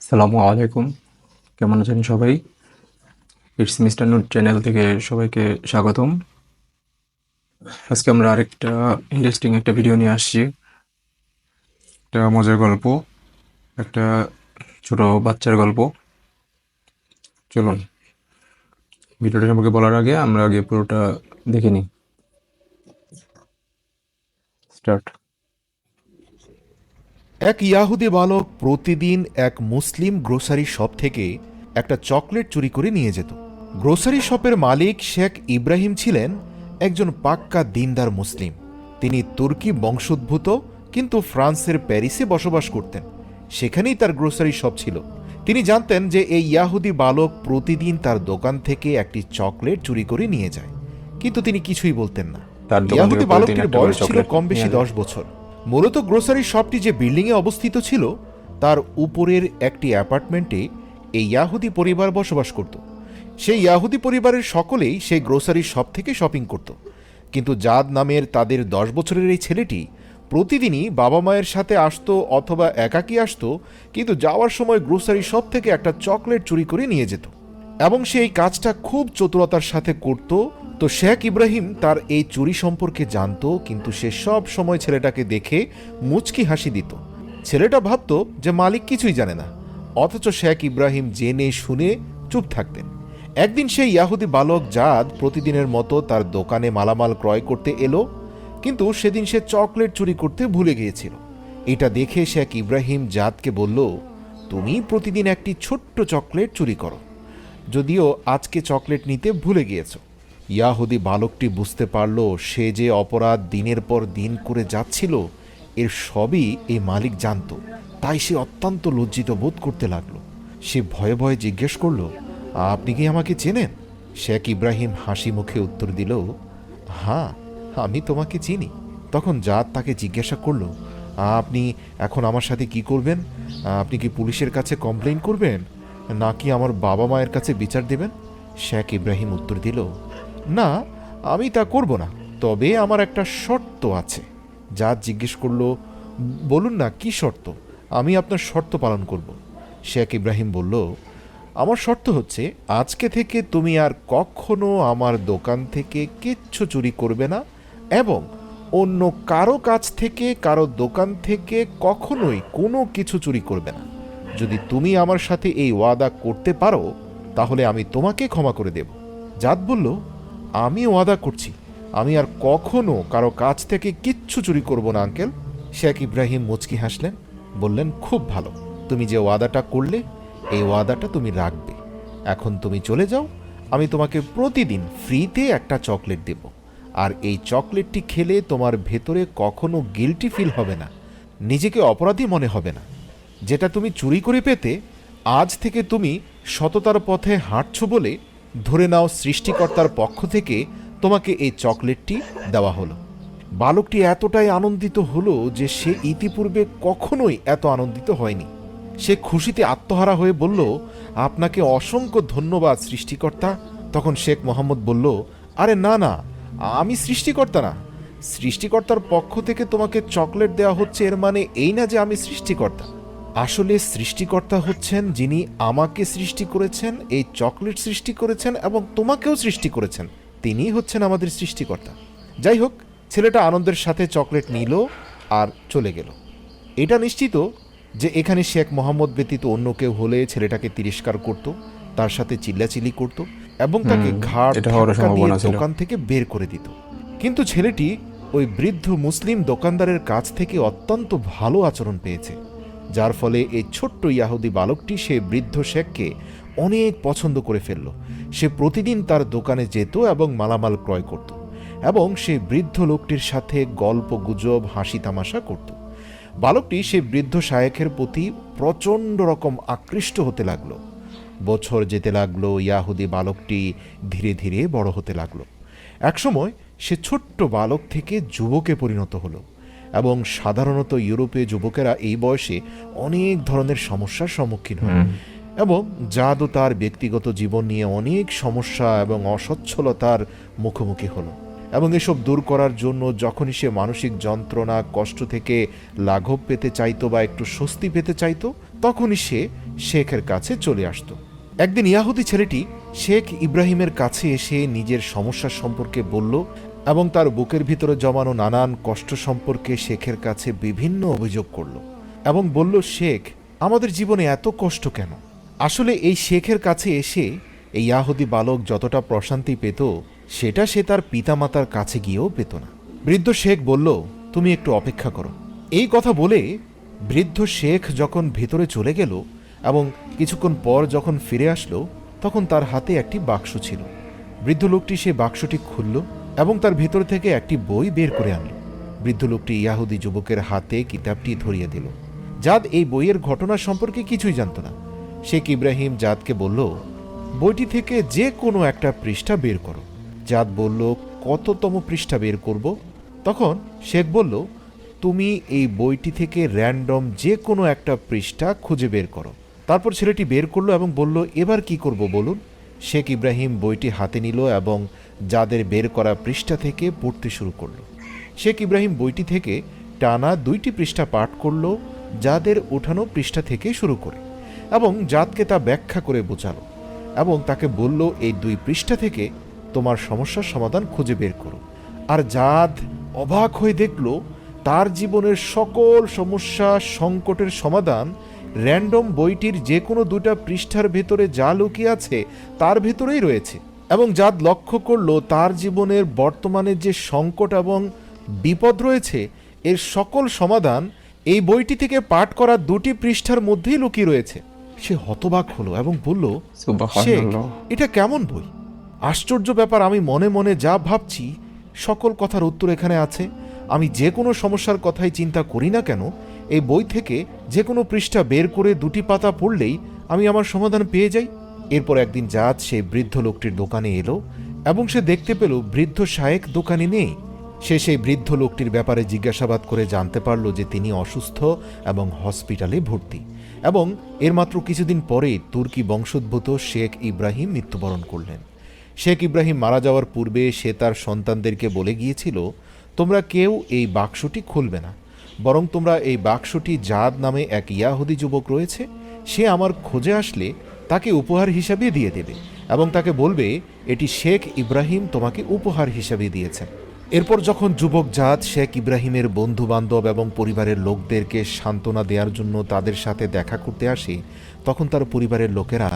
আসসালামু আলাইকুম। কেমন আছেন সবাই? ইটস মিস্টার নুট চ্যানেল থেকে সবাইকে স্বাগতম। আজকে আমরা আরেকটা ইন্টারেস্টিং একটা ভিডিও নিয়ে আসছি। একটা মজার গল্প, একটা ছোট বাচ্চার গল্প। চলুন, ভিডিওটা সম্পর্কে বলার আগে আমরা আগে পুরোটা দেখে নিই। স্টার্ট। এক ইয়াহুদি বালক প্রতিদিন এক মুসলিম গ্রোসারি শপ থেকে একটা চকলেট চুরি করে নিয়ে যেত। গ্রোসারি শপের মালিক শেখ ইব্রাহিম ছিলেন একজন পাক্কা দিনদার মুসলিম। তিনি তুর্কি বংশোদ্ভূত, কিন্তু ফ্রান্সের প্যারিসে বসবাস করতেন। সেখানেই তার গ্রোসারি শপ ছিল। তিনি জানতেন যে এই ইয়াহুদি বালক প্রতিদিন তার দোকান থেকে একটি চকলেট চুরি করে নিয়ে যায়, কিন্তু তিনি কিছুই বলতেন না। তার দোকান থেকে ইয়াহুদি প্রতিদিন বালকটির একটা করে বয়স ছিল চকলেট কম বেশি নিয়ে যায়। 10 বছর। মূলত গ্রোসারি শপটি যে বিল্ডিংয়ে অবস্থিত ছিল, তার উপরের একটি অ্যাপার্টমেন্টে এই ইয়াহুদি পরিবার বসবাস করত। সেই ইয়াহুদি পরিবারের সকলেই সেই গ্রোসারি শপ থেকে শপিং করত, কিন্তু জাদ নামের তাদের 10 বছরের এই ছেলেটি প্রতিদিনই বাবা মায়ের সাথে আসতো অথবা একাকী আসতো, কিন্তু যাওয়ার সময় গ্রোসারি শপ থেকে একটা চকলেট চুরি করে নিয়ে যেত এবং সে এই কাজটা খুব চতুরতার সাথে করত। তো শেখ ইব্রাহিম তার এই চুরি সম্পর্কে জানতো, কিন্তু সে সব সময় ছেলেটাকে দেখে মুচকি হাসি দিত। ছেলেটা ভাবত যে মালিক কিছুই জানে না, অথচ শেখ ইব্রাহিম জেনে শুনে চুপ থাকতেন। একদিন সেই ইয়াহুদি বালক জাদ প্রতিদিনের মতো তার দোকানে মালামাল ক্রয় করতে এলো, কিন্তু সেদিন সে চকলেট চুরি করতে ভুলে গিয়েছিল। এটা দেখে শেখ ইব্রাহিম জাদকে বলল, তুমি প্রতিদিন একটি ছোট্ট চকলেট চুরি করো, যদিও আজকে চকলেট নিতে ভুলে গিয়েছ। ইয়াহুদি বালকটি বুঝতে পারল সে যে অপরাধ দিনের পর দিন করে যাচ্ছিল, এর সবই এই মালিক জানত। তাই সে অত্যন্ত লজ্জিত বোধ করতে লাগলো। সে ভয়ে ভয়ে জিজ্ঞেস করল, আপনি কি আমাকে চেনেন? শেখ ইব্রাহিম হাসি মুখে উত্তর দিল, হ্যাঁ, আমি তোমাকে চিনি। তখন জাত তাকে জিজ্ঞাসা করল, আপনি এখন আমার সাথে কি করবেন? আপনি কি পুলিশের কাছে কমপ্লেইন করবেন, নাকি আমার বাবা মায়ের কাছে বিচার দেবেন? শেখ ইব্রাহিম উত্তর দিল, না, আমি তা করব না, তবে আমার একটা শর্ত আছে। জাত জিজ্ঞেস করল, বলুন না, কি শর্ত? আমি আপনার শর্ত পালন করব। শেখ ইব্রাহিম বলল, আমার শর্ত হচ্ছে, আজকে থেকে তুমি আর কখনো আমার দোকান থেকে কিচ্ছু চুরি করবে না এবং অন্য কারো কাছ থেকে, কারো দোকান থেকে কখনোই কোনো কিছু চুরি করবে না। যদি তুমি আমার সাথে এই ওয়াদা করতে পারো, তাহলে আমি তোমাকে ক্ষমা করে দেব। জাত বলল, আমি ওয়াদা করছি, আমি আর কখনো কারো কাছ থেকে কিচ্ছু চুরি করব না আঙ্কেল। শেখ ইব্রাহিম মুচকি হাসলেন, বললেন, খুব ভালো, তুমি যে ওয়াদাটা করলে এই ওয়াদাটা তুমি রাখবে। এখন তুমি চলে যাও, আমি তোমাকে প্রতিদিন ফ্রিতে একটা চকলেট দেব, আর এই চকলেটটি খেলে তোমার ভেতরে কখনো গিল্টি ফিল হবে না, নিজেকে অপরাধী মনে হবে না। যেটা তুমি চুরি করে পেতে, আজ থেকে তুমি সততার পথে হাঁটছ বলে ধরে নাও সৃষ্টিকর্তার পক্ষ থেকে তোমাকে এই চকলেটটি দেওয়া হলো। বালকটি এতটাই আনন্দিত হলো যে সে ইতিপূর্বে কখনোই এত আনন্দিত হয়নি। সে খুশিতে আত্মহারা হয়ে বলল, আপনাকে অসংখ্য ধন্যবাদ সৃষ্টিকর্তা। তখন শেখ মোহাম্মদ বলল, আরে না না, আমি সৃষ্টিকর্তা না। সৃষ্টিকর্তার পক্ষ থেকে তোমাকে চকলেট দেওয়া হচ্ছে, এর মানে এই না যে আমি সৃষ্টিকর্তা। আসলে সৃষ্টিকর্তা হচ্ছেন যিনি আমাকে সৃষ্টি করেছেন, এই চকলেট সৃষ্টি করেছেন এবং তোমাকেও সৃষ্টি করেছেন। তিনিই হচ্ছেন আমাদের সৃষ্টিকর্তা। যাই হোক, ছেলেটা আনন্দের সাথে চকলেট নিল আর চলে গেল। এটা নিশ্চিত যে এখানে শেখ মোহাম্মদ ব্যতীত অন্য কেউ হলে ছেলেটাকে তিরস্কার করত, তার সাথে চিল্লাচিল্লি করত এবং তাকে ঘাড় এটা হওয়ার ধাক্কা দিয়ে সম্ভাবনা ছিল। দোকান থেকে বের করে দিত। কিন্তু ছেলেটি ওই বৃদ্ধ মুসলিম দোকানদারের কাছ থেকে অত্যন্ত ভালো আচরণ পেয়েছে, যার ফলে এই ছোট্ট ইয়াহুদি বালকটি সে বৃদ্ধ শেখকে অনেক পছন্দ করে ফেলল। সে প্রতিদিন তার দোকানে যেত এবং মালামাল ক্রয় করত এবং সেই বৃদ্ধ লোকটির সাথে গল্প গুজব হাসি তামাশা করত। বালকটি সেই বৃদ্ধ শায়েখের প্রতি প্রচণ্ড রকম আকৃষ্ট হতে লাগলো। বছর যেতে লাগলো, ইয়াহুদি বালকটি ধীরে ধীরে বড় হতে লাগলো। একসময় সে ছোট্ট বালক থেকে যুবকে পরিণত হলো এবং সাধারণত ইউরোপীয় যুবকেরা এই বয়সে অনেক ধরনের সমস্যার সম্মুখীন হয় এবং জাদও তার ব্যক্তিগত জীবন নিয়ে অনেক সমস্যা এবং অসচ্ছলতার মুখোমুখি হলো। এবং এসব দূর করার জন্য যখনই সে মানসিক যন্ত্রণা কষ্ট থেকে লাঘব পেতে চাইতো বা একটু স্বস্তি পেতে চাইতো, তখনই সে শেখের কাছে চলে আসতো। একদিন ইয়াহুদি ছেলেটি শেখ ইব্রাহিমের কাছে এসে নিজের সমস্যার সম্পর্কে বলল এবং তার বুকের ভিতরে জমানো নানান কষ্ট সম্পর্কে শেখের কাছে বিভিন্ন অভিযোগ করল এবং বলল, শেখ, আমাদের জীবনে এত কষ্ট কেন? আসলে এই শেখের কাছে এসে এই ইয়াহুদি বালক যতটা প্রশান্তি পেত সেটা সে তার পিতামাতার কাছে গিয়েও পেত না। বৃদ্ধ শেখ বলল, তুমি একটু অপেক্ষা করো। এই কথা বলে বৃদ্ধ শেখ যখন ভেতরে চলে গেল এবং কিছুক্ষণ পর যখন ফিরে আসলো তখন তার হাতে একটি বাক্স ছিল। বৃদ্ধ লোকটি সেই বাক্সটি খুলল এবং তার ভেতর থেকে একটি বই বের করে আনল। বৃদ্ধ লোকটি ইয়াহুদি যুবকের হাতে কিতাবটি ধরিয়ে দিল। জাদ এই বইয়ের ঘটনা সম্পর্কে কিছুই জানত না। শেখ ইব্রাহিম জাদকে বলল, বইটি থেকে যে কোনো একটা পৃষ্ঠা বের করো। জাদ বলল, কততম পৃষ্ঠা বের করব? তখন শেখ বলল, তুমি এই বইটি থেকে র্যান্ডম যে কোনো একটা পৃষ্ঠা খুঁজে বের করো। তারপর ছেলেটি বের করলো এবং বলল, এবার কি করব বলুন? শেখ ইব্রাহিম বইটি হাতে নিল এবং যাদের বের করা পৃষ্ঠা থেকে পড়তে শুরু করলো। শেখ ইব্রাহিম বইটি থেকে টানা 2টি পৃষ্ঠা পাঠ করল যাদের ওঠানো পৃষ্ঠা থেকে শুরু করে এবং জাদকে তা ব্যাখ্যা করে বোঝালো এবং তাকে বলল, এই 2 পৃষ্ঠা থেকে তোমার সমস্যার সমাধান খুঁজে বের করো। আর জাদ অবাক হয়ে দেখল তার জীবনের সকল সমস্যা সংকটের সমাধান র্যান্ডম বইটির যে কোনো 2টা পৃষ্ঠার ভেতরে যা লুকিয়ে আছে তার ভেতরেই রয়েছে। এবং জাদ লক্ষ্য করল তার জীবনের বর্তমানে যে সংকট এবং বিপদ রয়েছে এর সকল সমাধান এই বইটি থেকে পাঠ করা 2টি পৃষ্ঠার মধ্যেই লুকিয়ে রয়েছে। সে হতবাক হলো এবং বলল, শেখ, সুবহানাল্লাহ। এটা কেমন বই? আশ্চর্য ব্যাপার, আমি মনে মনে যা ভাবছি সকল কথার উত্তর এখানে আছে। আমি যে কোনো সমস্যার কথাই চিন্তা করি না কেন, এই বই থেকে যে কোনো পৃষ্ঠা বের করে 2টি পাতা পড়লেই আমি আমার সমাধান পেয়ে যাই। এরপর একদিন জাদ সেই বৃদ্ধ লোকটির দোকানে এলো এবং সে দেখতে পেল বৃদ্ধ শায়েক দোকানে নেই। সে সেই বৃদ্ধ লোকটির ব্যাপারে জিজ্ঞাসাবাদ করে জানতে পারল যে তিনি অসুস্থ এবং হসপিটালে ভর্তি এবং এর মাত্র কিছুদিন পরে তুর্কি বংশোদ্ভূত শেখ ইব্রাহিম মৃত্যুবরণ করলেন। শেখ ইব্রাহিম মারা যাওয়ার পূর্বে সে তার সন্তানদেরকে বলে গিয়েছিল, তোমরা কেউ এই বাক্সটি খুলবে না, বরং তোমরা এই বাক্সটি জাদ নামে এক ইয়াহুদি যুবক রয়েছে, সে আমার খোঁজে আসলে তাকে উপহার হিসাবে দিয়ে দেবে এবং তাকে বলবে এটি শেখ ইব্রাহিম তোমাকে উপহার হিসাবে দিয়েছেন। এরপর যখন যুবক জাদ শেখ ইব্রাহিমের বন্ধু বান্ধব এবং পরিবারের লোকদেরকে সান্ত্বনা দেওয়ার জন্য তাদের সাথে দেখা করতে আসে তখন তার পরিবারের লোকেরা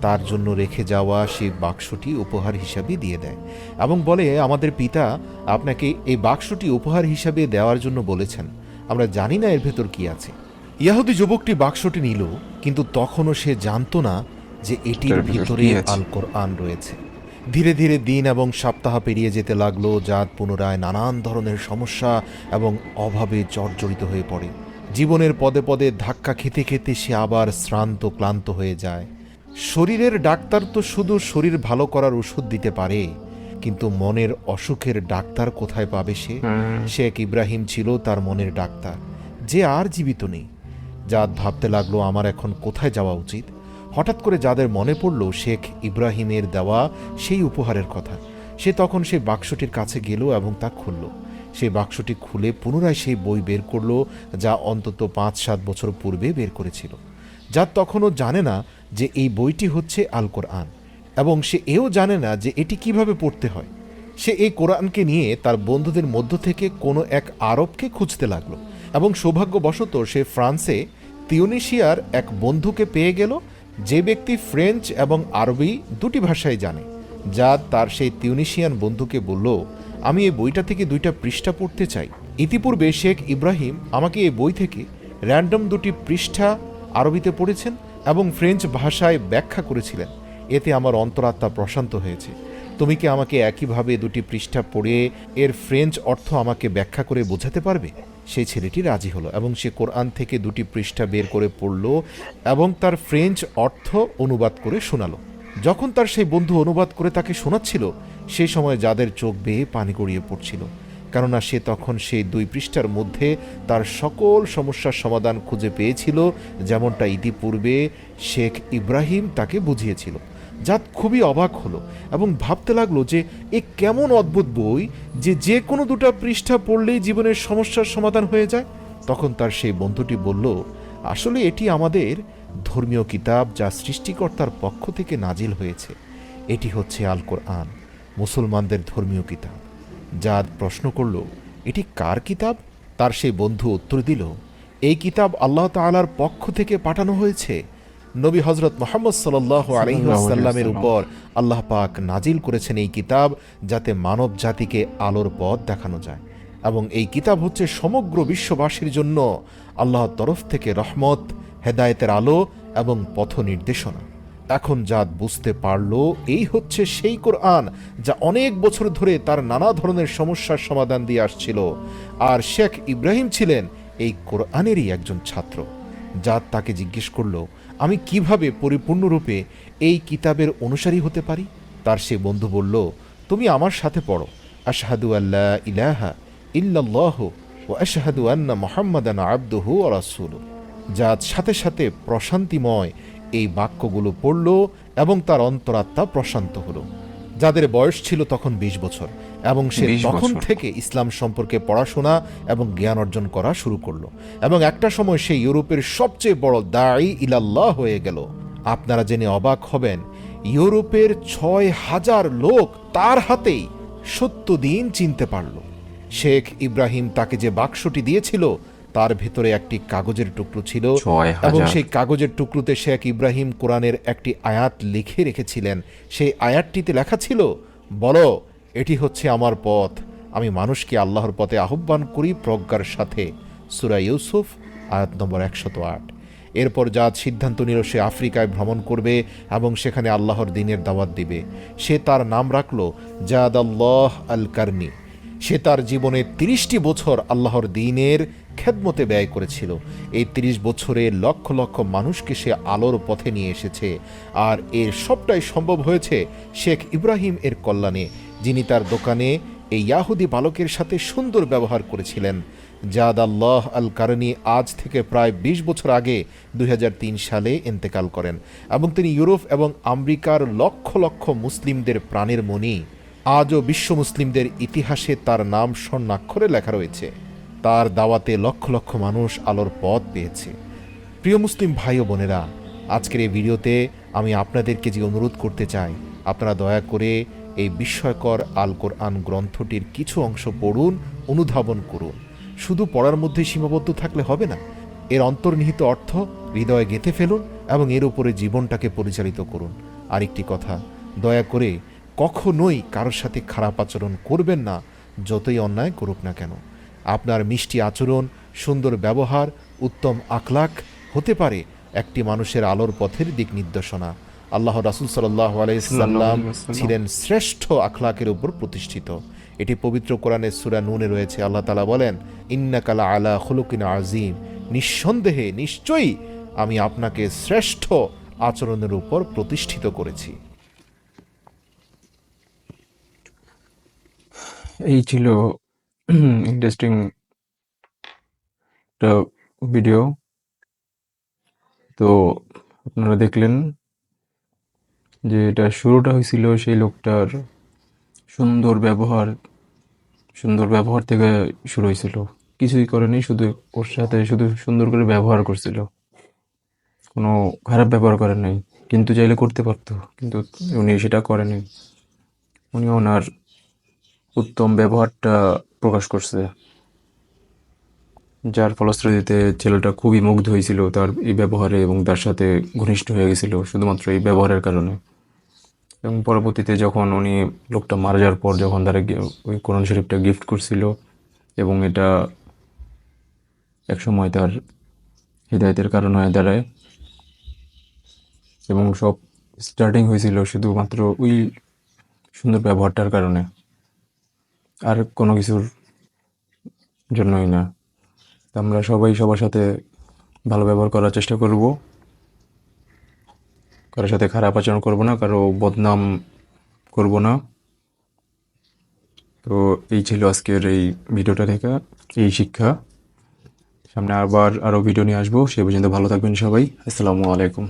তার জন্য রেখে যাওয়া সেই বাক্সটি উপহার হিসাবে দিয়ে দেয় এবং বলে, আমাদের পিতা আপনাকে এই বাক্সটি উপহার হিসাবে দেওয়ার জন্য বলেছেন, আমরা জানি না এর ভেতর কি আছে। ইয়াহুদি যুবকটি বাক্সটি নিল, কিন্তু তখনও সে জানত না যে এটির ভিতরে আল কোরআন রয়েছে। ধীরে ধীরে দিন এবং সপ্তাহ পেরিয়ে যেতে লাগলো। জাদ পুনরায় নানান ধরনের সমস্যা এবং অভাবে জর্জরিত হয়ে পড়ে। জীবনের পদে পদে ধাক্কা খেতে খেতে সে আবার শ্রান্ত ক্লান্ত হয়ে যায়। শরীরের ডাক্তার তো শুধু শরীর ভালো করার ওষুধ দিতে পারে, কিন্তু মনের অসুখের ডাক্তার কোথায় পাবে সে? শেখ ইব্রাহিম ছিল তার মনের ডাক্তার, যে আর জীবিত নেই। জাদ ভাবতে লাগলো, আমার এখন কোথায় যাওয়া উচিত? হঠাৎ করে যাদের মনে পড়ল শেখ ইব্রাহিমের দেওয়া সেই উপহারের কথা। সে তখন সেই বাক্সটির কাছে গেল এবং তা খুলল। সেই বাক্সটি খুলে পুনরায় সেই বই বের করল যা অন্তত 5-7 বছর পূর্বে বের করেছিল। যা তখনও জানে না যে এই বইটি হচ্ছে আল কোরআন এবং সে এও জানে না যে এটি কিভাবে পড়তে হয়। সে এই কোরআনকে নিয়ে তার বন্ধুদের মধ্য থেকে কোনো এক আরবকে খুঁজতে লাগলো এবং সৌভাগ্যবশত সে ফ্রান্সে তিউনিশিয়ার এক বন্ধুকে পেয়ে গেল, যে ব্যক্তি ফ্রেঞ্চ এবং আরবি 2টি ভাষাই জানে। জাদ তার সেই তিউনিশিয়ান বন্ধুকে বলল, আমি এই বইটা থেকে 2টা পৃষ্ঠা পড়তে চাই। ইতিপূর্বে শেখ ইব্রাহিম আমাকে এই বই থেকে র্যান্ডম 2টি পৃষ্ঠা আরবিতে পড়েছেন এবং ফ্রেঞ্চ ভাষায় ব্যাখ্যা করেছিলেন। এতে আমার অন্তরাত্মা প্রশান্ত হয়েছে। তুমি কি আমাকে একইভাবে 2টি পৃষ্ঠা পড়ে এর ফ্রেঞ্চ অর্থ আমাকে ব্যাখ্যা করে বোঝাতে পারবে? সেই ছেলেটি রাজি হলো এবং সে কোরআন থেকে 2টি পৃষ্ঠা বের করে পড়ল এবং তার ফ্রেঞ্চ অর্থ অনুবাদ করে শোনালো। যখন তার সেই বন্ধু অনুবাদ করে তাকে শোনাচ্ছিল সেই সময় যাদের চোখ বেয়ে পানি গড়িয়ে পড়ছিল, কেননা সে তখন সেই 2 পৃষ্ঠার মধ্যে তার সকল সমস্যার সমাধান খুঁজে পেয়েছিল, যেমনটা ইতিপূর্বে শেখ ইব্রাহিম তাকে বুঝিয়েছিল। জাদ খুবই অবাক হলো এবং ভাবতে লাগলো যে এ কেমন অদ্ভুত বই যে কোনো 2টা পৃষ্ঠা পড়লেই জীবনের সমস্যার সমাধান হয়ে যায়। তখন তার সেই বন্ধুটি বলল, আসলে এটি আমাদের ধর্মীয় কিতাব যা সৃষ্টিকর্তার পক্ষ থেকে নাজিল হয়েছে। এটি হচ্ছে আল কোরআন, মুসলমানদের ধর্মীয় কিতাব। জাদ প্রশ্ন করল, এটি কার কিতাব? তার সেই বন্ধু উত্তর দিল, এই কিতাব আল্লাহ তাআলার পক্ষ থেকে পাঠানো হয়েছে। নবী হজরত মোহাম্মদ সাল্লাল্লাহু আলাইহি ওয়াসাল্লামের উপর আল্লাহ পাক নাজিল করেছেন এই কিতাব, যাতে মানব জাতিকে আলোর পথ দেখানো যায়। এবং এই কিতাব হচ্ছে সমগ্র বিশ্ববাসীর জন্য আল্লাহর তরফ থেকে রহমত, হেদায়েতের আলো এবং পথ নির্দেশনা। এখন জাদ বুঝতে পারল, এই হচ্ছে সেই কোরআন যা অনেক বছর ধরে তার নানা ধরনের সমস্যার সমাধান দিয়ে আসছিল। আর শেখ ইব্রাহিম ছিলেন এই কোরআনেরই একজন ছাত্র। জাদ তাকে জিজ্ঞেস করল, আমি কিভাবে পরিপূর্ণরূপে এই কিতাবের অনুসারী হতে পারি? তার সে বন্ধু বলল, তুমি আমার সাথে পড়ো, আশহাদু আল্লা ইলাহা ইল্লাল্লাহু ওয়া আশহাদু আন্না মুহাম্মাদান আবদুহু ওয়া রাসূলুহু। জাদ সাথে সাথে প্রশান্তিময় এই বাক্যগুলো পড়ল এবং তার অন্তরাত্মা প্রশান্ত হলো। যাদের বয়স ছিল তখন 20 বছর, এবং সে 20 তখন বছর। থেকে ইসলাম সম্পর্কে পড়াশোনা এবং জ্ঞান অর্জন করা শুরু করলো। এবং একটা সময় সে ইউরোপের সবচেয়ে বড় দাঈ ইলাল্লাহ হয়ে গেল। আপনারা জেনে অবাক হবেন, ইউরোপের 6000 লোক তার হাতেই সত্য দিন চিনতে পারল। শেখ ইব্রাহিম তাকে যে বাক্সটি দিয়েছিল তার ভেতরে একটি কাগজের টুকরো ছিল, 6000 এবং সেই কাগজের টুকরোতে শেখ ইব্রাহিম কোরআনের একটি আয়াত লিখে রেখেছিলেন। সেই আয়াতটিতে লেখা ছিল, বলো, এটি হচ্ছে আমার পথ, আমি মানুষকে আল্লাহর পথে আহ্বান করি প্রজ্ঞার সাথে। সূরা ইউসুফ আয়াত নম্বর 108। এরপর জাদ সিদ্ধান্ত নিল সে আফ্রিকায় ভ্রমণ করবে এবং সেখানে আল্লাহর দ্বীনের দাওয়াত দিবে। সে তার নাম রাখল জাদ আল্লাহ আল কারনি। সে তার জীবনে 30টি বছর আল্লাহর দ্বীনের খেদমতে ব্যয় করেছিল। এই 30 বছরে লক্ষ লক্ষ মানুষকে সে আলোর পথে নিয়ে এসেছে। আর এর সবটাই সম্ভব হয়েছে শেখ ইব্রাহিম এর কল্যাণে, যিনি তার দোকানে এই ইয়াহুদি বালকের সাথে সুন্দর ব্যবহার করেছিলেন। জাদ আল্লাহ আল কারনি আজ থেকে প্রায় 20 বছর আগে 2003 সালে ইন্তেকাল করেন, এবং তিনি ইউরোপ এবং আমেরিকার লক্ষ লক্ষ মুসলিমদের প্রাণের মণি। আজও বিশ্ব মুসলিমদের ইতিহাসে তার নাম স্বর্ণাক্ষরে লেখা রয়েছে। তার দাওয়াতে লক্ষ লক্ষ মানুষ আলোর পথ পেয়েছে। প্রিয় মুসলিম ভাই ও বোনেরা, আজকের এই ভিডিওতে আমি আপনাদেরকে যে অনুরোধ করতে চাই, আপনারা দয়া করে এই বিস্ময়কর আল কোরআন গ্রন্থটির কিছু অংশ পড়ুন, অনুধাবন করুন। শুধু পড়ার মধ্যে সীমাবদ্ধ থাকলে হবে না, এর অন্তর্নিহিত অর্থ হৃদয়ে গেঁথে ফেলুন এবং এর উপরে জীবনটাকে পরিচালিত করুন। আরেকটি কথা, দয়া করে কখনোই কারোর সাথে খারাপ আচরণ করবেন না, যতই অন্যায় করুক না কেন। আপনার মিষ্টি আচরণ, সুন্দর ব্যবহার, উত্তম আখলাক হতে পারে একটি মানুষের আলোর পথের দিক নির্দেশনা। আল্লাহ রাসূল সাল্লাল্লাহু আলাইহি সাল্লাম ছিলেন শ্রেষ্ঠ আখলাকের উপর প্রতিষ্ঠিত। এটি পবিত্র কোরআনের সূরা নূনে রয়েছে। আল্লাহ তাআলা বলেন, ইন্নাকা লা আলা খুলুকিন আযীম, নিঃসন্দেহে নিশ্চয়ই আমি আপনাকে শ্রেষ্ঠ আচরণের উপর প্রতিষ্ঠিত করেছি। এই ছিল ইন্টারেস্টিং একটা ভিডিও। তো আপনারা দেখলেন যে এটা শুরুটা হয়েছিল সেই লোকটার সুন্দর ব্যবহার থেকে শুরু হয়েছিল। কিছুই করেনি, শুধু ওর সাথে শুধু সুন্দর করে ব্যবহার করছিল, কোনো খারাপ ব্যবহার করেন নাই। কিন্তু চাইলে করতে পারতো, কিন্তু উনি সেটা করেনি। উনি ওনার উত্তম ব্যবহারটা প্রকাশ করছে, যার ফলশ্রুতিতে ছেলেটা খুবই মুগ্ধ হয়েছিল তার এই ব্যবহারে এবং তার সাথে ঘনিষ্ঠ হয়ে গেছিল শুধুমাত্র এই ব্যবহারের কারণে। এবং পরবর্তীতে যখন উনি লোকটা মারা যাওয়ার পর যখন তারা ওই কোরআন শরীফটা গিফট করছিল, এবং এটা একসময় তার হৃদায়তের কারণ হয়ে দাঁড়ায়, এবং সব স্টার্টিং হয়েছিল শুধুমাত্র ওই সুন্দর ব্যবহারটার কারণে, আর কোনো কিছুর জন্যই না। আমরা সবাই সবার সাথে ভালো ব্যবহার করার চেষ্টা করব, কারোর সাথে খারাপ আচরণ করব না, কারো বদনাম করব না। তো এই ছিল আজকের এই ভিডিওটা থেকে এই শিক্ষা। সামনে আবার আরও ভিডিও নিয়ে আসবো। সে পর্যন্ত ভালো থাকবেন সবাই। আসসালামু আলাইকুম।